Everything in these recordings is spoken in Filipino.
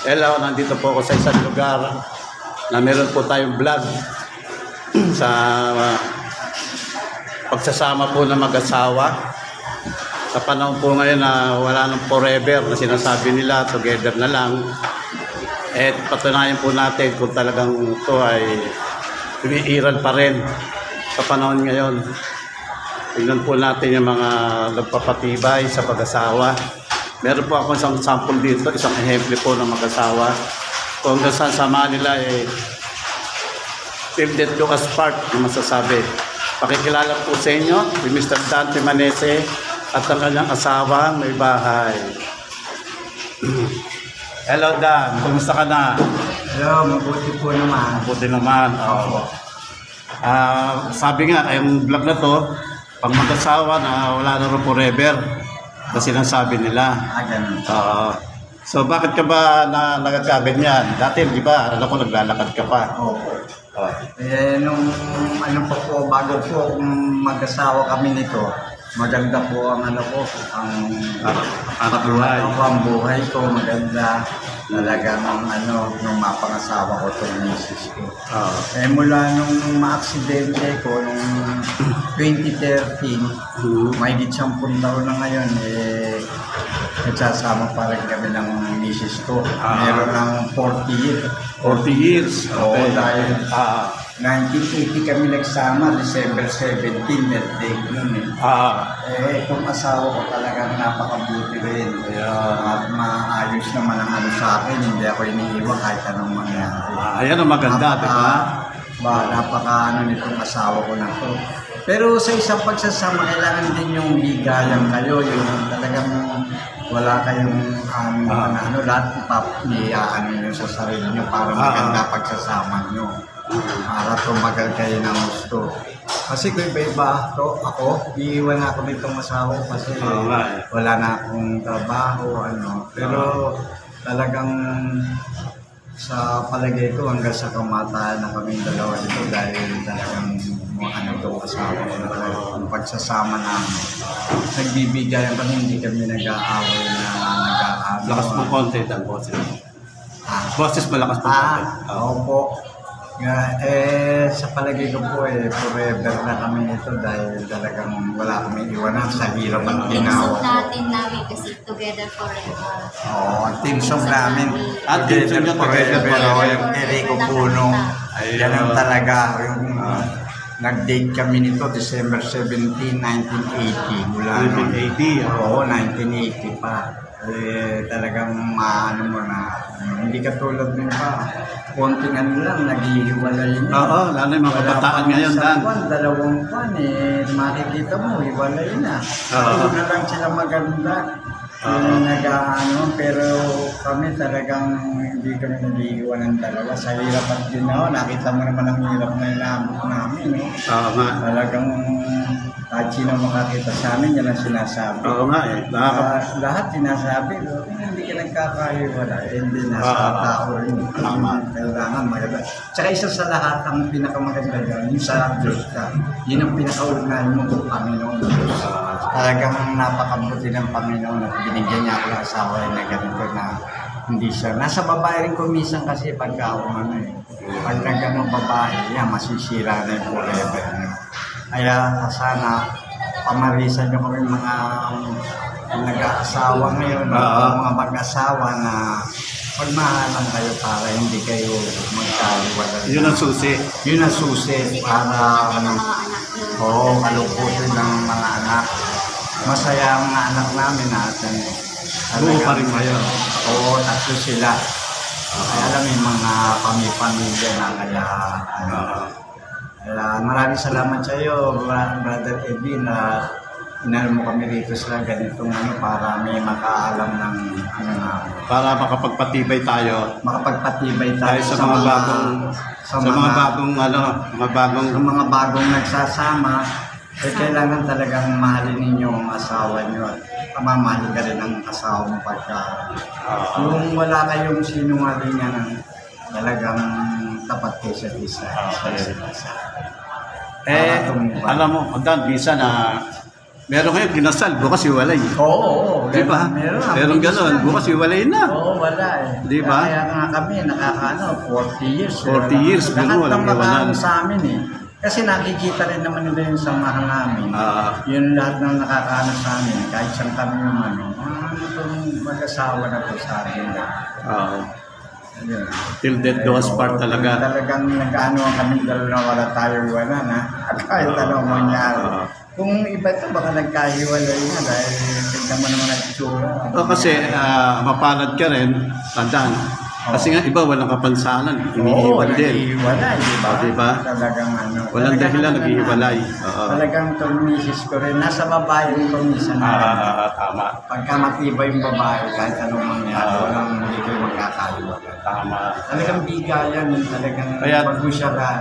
Hello, nandito po ako sa isang lugar na meron po tayong vlog sa pagsasama po ng mag-asawa. Sa panahon po ngayon na wala nang forever na sinasabi nila, together na lang. At patunayan po natin kung talagang ito ay umiiral pa rin sa panahon ngayon. Tingnan po natin yung mga nagpapatibay sa pag-asawa. Meron po ako isang sample dito, isang ehemplo po ng mag-asawa. Kung saan sama nila till death do us part ang masasabi. Pakikilala po sa inyo, si Mr. Dante Manese at ang kanyang asawa may bahay. Hello Dan, kumusta ka na? Hello, mabuti po naman. Mabuti naman. Oh. Sabi nga, yung vlog na to, pag mag-asawa na wala na rin forever, na sinasabi nila. Ganun. So bakit ka ba nagkakaganyan? Dati, di ba, alam ko naglalakad ka pa. Opo. Nung ano pa po, bago po mag-asawa kami nito, maganda po ang ano ko, ang buhay. ang buhay ko, maganda. Talagang nung mapangasawa ko itong misis ko. Mula nung ma-aksidente ko, nung 2013, may 10 taon na ngayon, nagsasama pa rin kami ng misis ko. Meron ng 40 years. 40 years? Oo, Okay. dahil 1980 kami nagsama, December 17, birthday ko nun itong asawa ko talagang napakabuti rin. At maayos naman ang ano sa akin, hindi ako iniiwan kahit anong mangyari. Ayan ang maganda, di ba? Napaka nitong asawa ko na to. Pero sa isang pagsasama, kailangan din yung bigayan kayo, yung talagang wala kayong lahat ipapiyaan nyo sa sarili nyo para maganda pagsasama nyo. Para tumagal kayo ng gusto. Kasi kung iba-iba ako, iiwan ako nitong asawa ko kasi wala na akong trabaho, Pero talagang sa palagay ko hanggang sa kamatayan na kaming dalawa dito dahil talagang itong asawa ko na ang pagsasama namin. Nagbibigayan kami, hindi kami nag-aaway na nag-aaway. Lakas mo konti ang boses. Boses malakas mo konti. Opo. Sa palagay ko po forever na kami nito dahil talagang wala kami iwanan sa hirap at ginawa ko. natin namin kasi together forever. Oo, team song namin. At team song nyo, Together Forever. Yung Erico Puno. Yan ang talaga. Yung nag-date kami nito December 17, 1980. Mula 1980. Oo, 1980 pa. Talagang hindi katulad ng pa. Konting lang, naghihiwalay na. Oo, lalo yung mga kabataan ngayon, Dan. Dalawang buwan, makikita mo, hiwalay na. Hindi na lang sila maganda. Pero kami talagang hindi kami nag-iiwan ng dalawa. Sa hirap at ginawa, nakita mo naman ang hirap na inabot namin. Oo nga. Talagang kahit sino makakita sa amin, yan ang sinasabi. Oo nga Lahat sinasabi, hindi ka nagkakahiwala. Hindi nasa tao rin. Kailangan maganda. Tsaka isa sa lahat, ang pinakamaganda dyan, yung sa Diyos ka. Yun ang pinakaulunan mo kung Panginoon Diyos. Talagang napakabuti ng Panginoon at binigyan niya ako ng asawa na ganito na hindi siya. Nasa babae rin kumisan kasi pagka pag ganong babae, masisira na yung forever niya. Kaya sana pamarisan nyo kami mga nag-aasawa ngayon, mga mag-asawa na magmahalan kayo para hindi kayo magkaliwala. Yun ang susi. Yun ang susi para kalukutin ng mga anak. Masaya ang mga anak namin natin. Buo pa rin kayo. Oo, tatlo sila. Kaya alam yung mga pamilya na kaya maraming salamat sa iyo, Brother Edwin, na inano mo kami rito sa ganitong para may makaalam ng Para makapagpatibay tayo. Makapagpatibay tayo sa mga bagong nagsasama. Kailangan talagang mahalin ninyo ang asawa nyo at mamahalin ka rin ang asawa mo pagka yung wala kayong sinungalingan talagang tapat kayo sa isa. Alam mo, Dan, bisa na meron kayo kinasal, bukas iwalay. Oo, Di ba? Meron. Meron gano'n. Bukas iwalay na. Oo, wala eh. Di ba? Kaya nga kami, 40 years. 40 years, Lahat pero walang ng iwanan. mga sa amin eh. Kasi nakikita rin naman nila yung samahan namin. Yun lahat ng nakakaano sa amin. Kahit saan kami yung ano itong mag-asawa na to sa akin. Ayun. Till death do us part talaga. Talagang nag-ano kami dalawa wala tayo iwanan ha. Kahit anong mangyari. Kung iba ito, baka nagkahiwalay na dahil tignan mo naman ang itsura. Kasi mapalad ka rin, tandaan. Kasi nga iba walang kapansanan, iniiwan din. Iniiwalay, di ba? Di ba? Talagang ano. Walang dahilan, nag-iiwalay. Talagang itong misis ko rin. Nasa babae rin itong misis na. Tama. Pagka matibay yung babae, kahit anong mangyari, walang hindi kayo magkakahiwalay. Tama. Talagang bigayan, talagang Kaya- pagusyaran.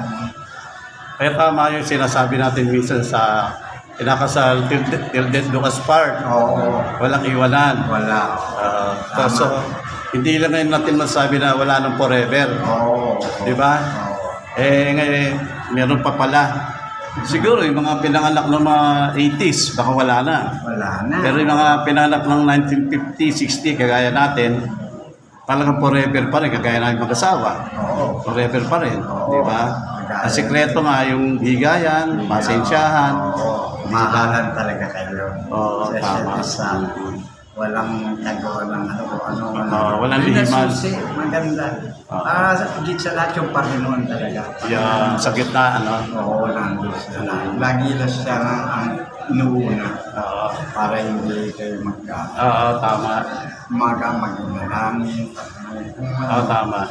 Kaya tama yung sinasabi natin minsan sa kinakasal, till death do us part. Oo. Walang iwanan. Wala. So, hindi lang ngayon natin masabi na wala nang forever. Oo. Di ba? Ngayon, meron pa pala. Siguro yung mga pinanganak ng mga 80s, baka wala na. Wala na. Pero yung mga pinanganak ng 1950, 60, kagaya natin, talagang forever pa rin, kagaya namin mag-asawa. Oo. Forever pa rin. Oo. Di ba? Ang sikreto nga yung higayan, pasensyahan. Oo. Mahalan talaga kayo. Oo, Sa tama. isa't isa. Walang nagawa ng ano. Walang Yun ang lihiman. susi, maganda. Higit sa lahat yung Panginoon talaga. Yung sa gitna, ano? Oo, nandun siya. Lagi lang siya ang inuuna para hindi kayo Tama. mag-inalangin. Tama.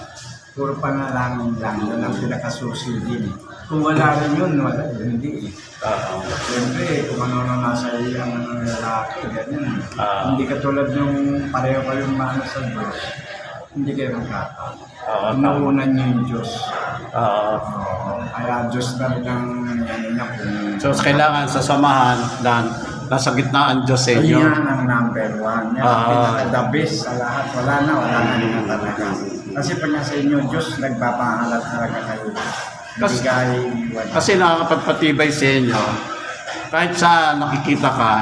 Puro panalangin lang. Yun ang pinakasusi din. Kung wala rin yun, wala. Hindi. Siyempre, kung ano na nasa iyang ng lalaki, ganyan. Hindi katulad yung pareho kayong mahal sa Diyos. Hindi kayo magkataon. Inuunan niyo yung Diyos. Kaya Diyos na rin ang ano niya kung... So, kailangan sa samahan dan nasa gitna ang Diyos sa inyo. Yan ang number one. Yan ang pinaka-the best sa lahat. Wala na na talaga. Kasi pag nasa inyo, Diyos, nagpapahalat talaga kayo. Kasi nakakapagpatibay sa inyo, kahit sa nakikita ka,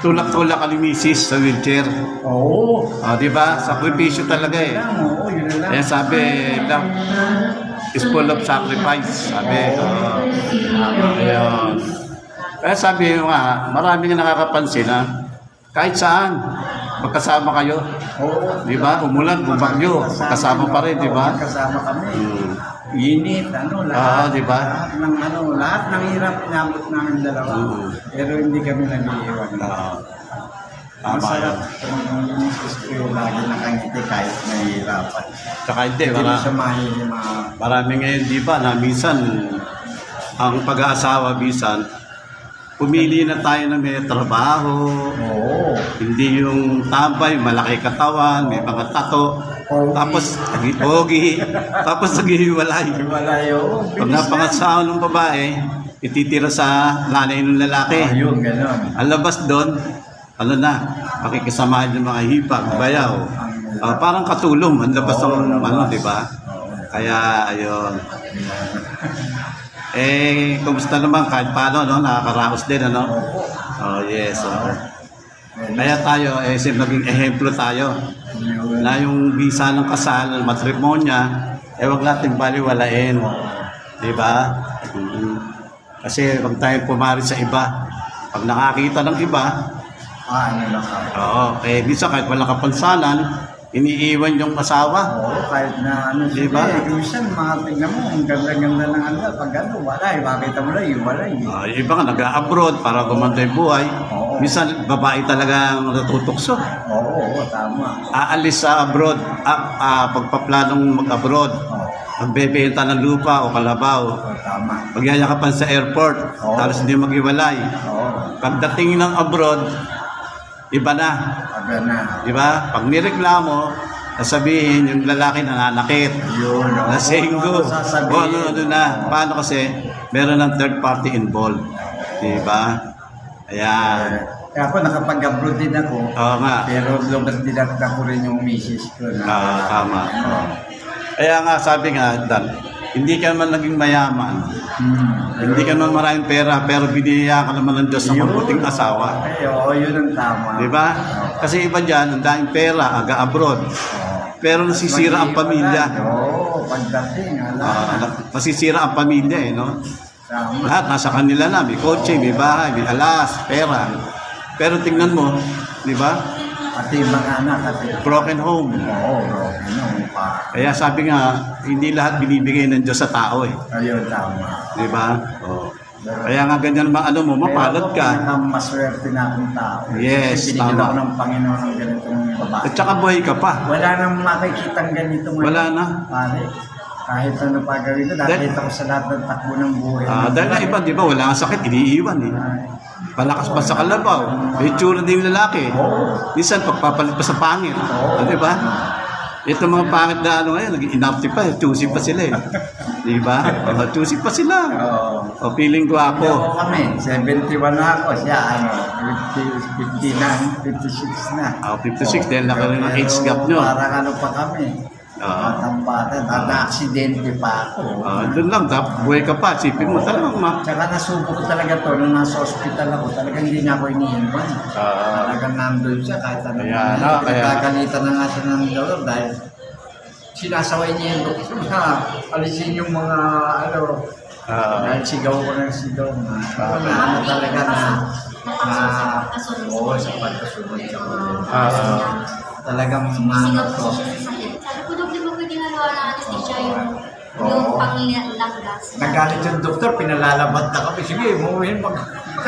tulak-tulak ka ni Mrs. sa wheelchair. Oo. Di ba? Sakripisyo talaga eh. Oo, yun lang. Kaya sabi, is full of sacrifice. Sabi, ayun. Kaya sabi nga, marami nga nakakapansin na kahit saan, magkasama kayo. Oo. Di ba? Umulan, bumagyo, magkasama pa rin, di ba? Magkasama kami. Init, lahat. Di ba? Lahat ng hirap inabot namin dalawa. Pero hindi kami nag-iiwan. Tama Masarap. yun. Ang misis ko yung lagi nakangiti kahit nahihirapan. Tsaka hindi, Hindi na siya mahihima. marami ngayon, di ba, na minsan, ang pag-aasawa, minsan, pumili na tayo na may trabaho, Oo. hindi yung tambay, malaki katawan, may mga tato, Pogi. tapos pogi, tapos naghihiwalay. Wala yun. Pag napangasawa ng babae, ititira sa nanay ng lalaki. Ayun, gano'n. Ang labas doon, ano na, pakikisamahan yung mga hipag, bayaw. Parang katulong, ang labas ng ano, di ba? Kaya, ayun. Kumusta naman kahit paano, no? Nakakaraos din, ano? Oh, yes. Kaya tayo, naging ehemplo tayo. Na yung visa ng kasal, matrimonya, wag natin baliwalain. Di ba? Kasi pag tayo pumari sa iba, pag nakakita ng iba, Ano lang kami. minsan kahit walang kapansanan, iniiwan yung asawa. Oo, kahit na ano Diba? Minsan, mga tingnan mo, ang ganda-ganda ng ano, pag ano, wala eh. Makita mo na, wala eh. Yung iba nga nag-abroad para gumanda yung buhay. Oo. Minsan, babae talaga ang natutukso. Oo, tama. Aalis sa abroad, pagpaplanong mag-abroad, Oo, magbebenta ng lupa o kalabaw, tama. magyayakapan sa airport, Oo. tapos hindi mag-iwalay. Oo, Pagdating ng abroad, iba na. aga na. Di ba? Pag nireklamo, sasabihin yung lalaki nananakit, Yun, oo. nasenggo, Ano sasabihin? o ano na. Paano kasi, meron ng third party involved. Di ba? Ayan. Kaya ako, nakapag-abroad din ako. Oo nga. Pero lumabas din ako rin yung misis ko. Tama. Kaya nga, sabi nga, Dan, hindi ka naman naging mayaman. Hindi ka naman maraming pera, pero binigyan ka naman ng Diyos ng mabuting asawa. Oo, yun ang tama. Di ba? Oo. Kasi iba dyan, ang daming pera, aga-abroad. Pero nasisira ang pamilya. Oo, pagdating, Masisira ang pamilya eh, no? Tama. Lahat nasa kanila na, may kotse, may bahay, may alas, pera. Pero tingnan mo, di ba? Pati yung mga anak, Broken home. oo, ano pa. Kaya sabi nga, hindi lahat binibigay ng Diyos sa tao eh. Ayun, tama. Di ba? Oo. Kaya nga ganyan mga ano mo, mapalad ka. Kaya ako maswerte na akong tao. Yes, Kasi binigyan tama. ako ng Panginoon ng ganitong babae. At saka buhay ka pa. Wala nang makikitang ganito ngayon. Wala na. Pare, kahit ano pa gawin ko, nakita ko sa lahat ng takbo ng buhay. Dahil nga iba, di ba, wala nga sakit, iniiwan eh. Palakas pa sa kalabaw. May tsura din yung lalaki. Oo. Minsan, pagpapalit pa sa pangit. Di ba? Ito mga pangit na ano ngayon, naging inapti pa, choosy pa sila eh. Di ba? Choosy pa sila. Oo. O feeling ko Ako ako. kami, 71 na ako. Siya, 50 na, 56 na. 56, dahil laki rin ang age gap nyo. Parang ano pa kami. Matampatan. Na-aksidente pa ako. Doon lang, buhay ka pa. Sipin mo talagang Tsaka nasubok ko talaga to nung nasa ospital ako. Talagang hindi niya ako iniiwan. Talagang nandun siya kahit ano. Kaya, Nagkagalitan na nga siya ng doktor dahil sinasaway niya yung doktor na alisin yung mga ano. Dahil sigaw ko ng sigaw na. Ano talaga oo, sa pagkasunod sa talagang Sigaw to. ko siya sa sakit. Sabi ko, Dok, di ba pwede nga nawa na anesthesia yung panglanggas? Nagalit yung doktor, pinalalabat na kami. Sige, umuwiin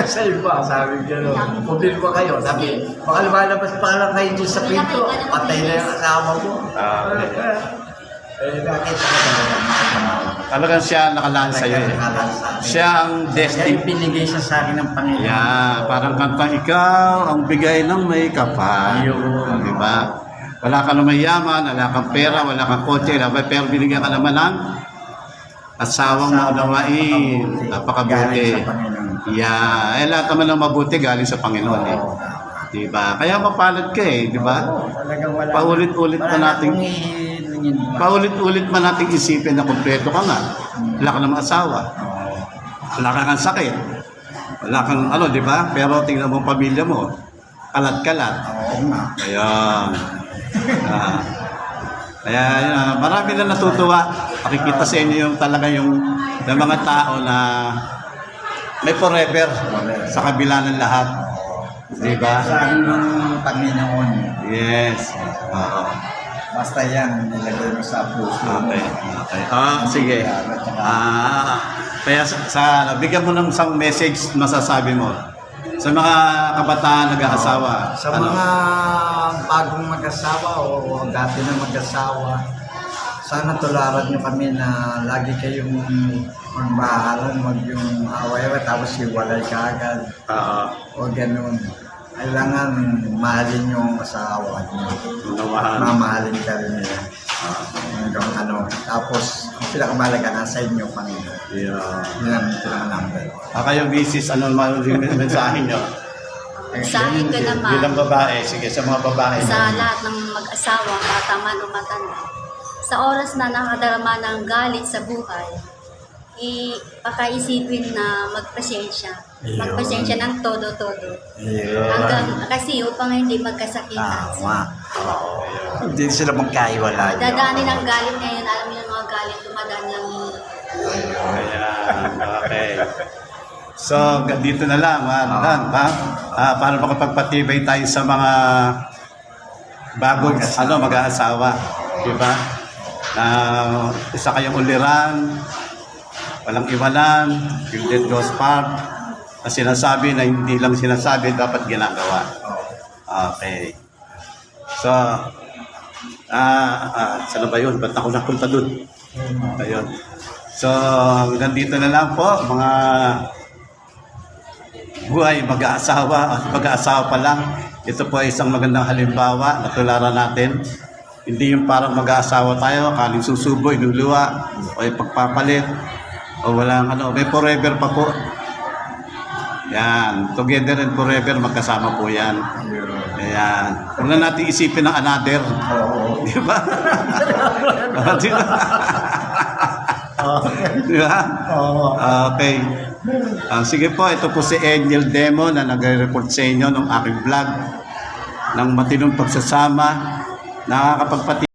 sa iba. Sabi gano'n, pubil ba kayo? Sabi, baka lumalabas pa lang kayo dyan sa pinto. Patay na yung asawa mo. Nakita ko talaga. talagang siya nakalaan sa'yo eh. Siya ang Kaya destiny. yung binigay siya sa akin ng Panginoon. Yeah, parang kantang ikaw ang bigay ng may kapal. Ayun. Di ba? Wala ka na mayaman, wala kang pera, wala kang kotse, pero binigyan ka naman ng asawang maunawain. Galing Napakabuti. sa Panginoon. Yeah, lahat naman ng mabuti galing sa Panginoon eh. Oo. Di ba? Kaya mapalad ka eh, di ba? Talagang wala. Paulit-ulit pa wala nating- akong hihilingin pa. Paulit-ulit man nating isipin na kumpleto ka nga. Wala ka namang asawa. Oo. Wala kang sakit. Wala kang ano, di ba? Pero tingnan mo ang pamilya mo. Kalat-kalat. Oo nga. Ayan. Kaya marami na natutuwa. Pakikita sa inyo yung talaga yung mga tao na may forever sa kabila ng lahat. Di ba? Sa akin ng Panginoon. Yes. Oo. Basta yan, nilagay mo sa puso mo. Okay. Okay. Sige. Kaya bigyan mo ng isang message masasabi mo sa mga kabataan nag-aasawa. Sa mga bagong mag-asawa o dati na mag-asawa, sana tularan nyo kami na lagi kayong magmahalan, yung away-away, tapos iwalay ka agad. O ganun. Kailangan mahalin yung asawa nyo. Mamahalin ka rin nila. Hanggang ano. Tapos, ang pinakamalaga nasa inyo, Panginoon. Yeah. Yan ang pinaka-number. Kayo, Mrs. Ano naman yung mensahe nyo? Sa akin ka naman, Bilang babae. Sige, sa mga babae. sa lahat ng mag-asawa, bata man o matanda, sa oras na nakadarama ng galit sa buhay, pakaisipin na magpasensya. Magpasensya ng todo-todo. Kasi upang hindi magkasakitan. Tama. Hindi sila magkaiwalay. Dadaanin ang galit ngayon, alam niyo yung mga galit, dumadaan lang yun. Ayan. Okay. So, dito na lang. Para makapagpatibay tayo sa mga bagong mag-aasawa. Diba? Isa kayong uliran, walang iwanan, yung dead goes part, na sinasabi na hindi lang sinasabi, dapat ginagawa. Okay. So, saan ba yun? Ba't ako napunta dun? Ayun. So, hanggang dito na lang po, mga buhay mag-aasawa at mag-aasawa pa lang. Ito po ay isang magandang halimbawa na tularan natin. Hindi yung parang mag-aasawa tayo, kaling susubo, inuluwa, o pagpapalit, o walang ano, may forever pa po. Yan, together and forever, magkasama po yan. Ayan. Huwag na natin isipin ng another. Di ba? Di ba? Di ba? Okay. Sige po, ito po si Angel Demo na nagre-report sa inyo ng aking vlog. ng matinong pagsasama, nakakapagpati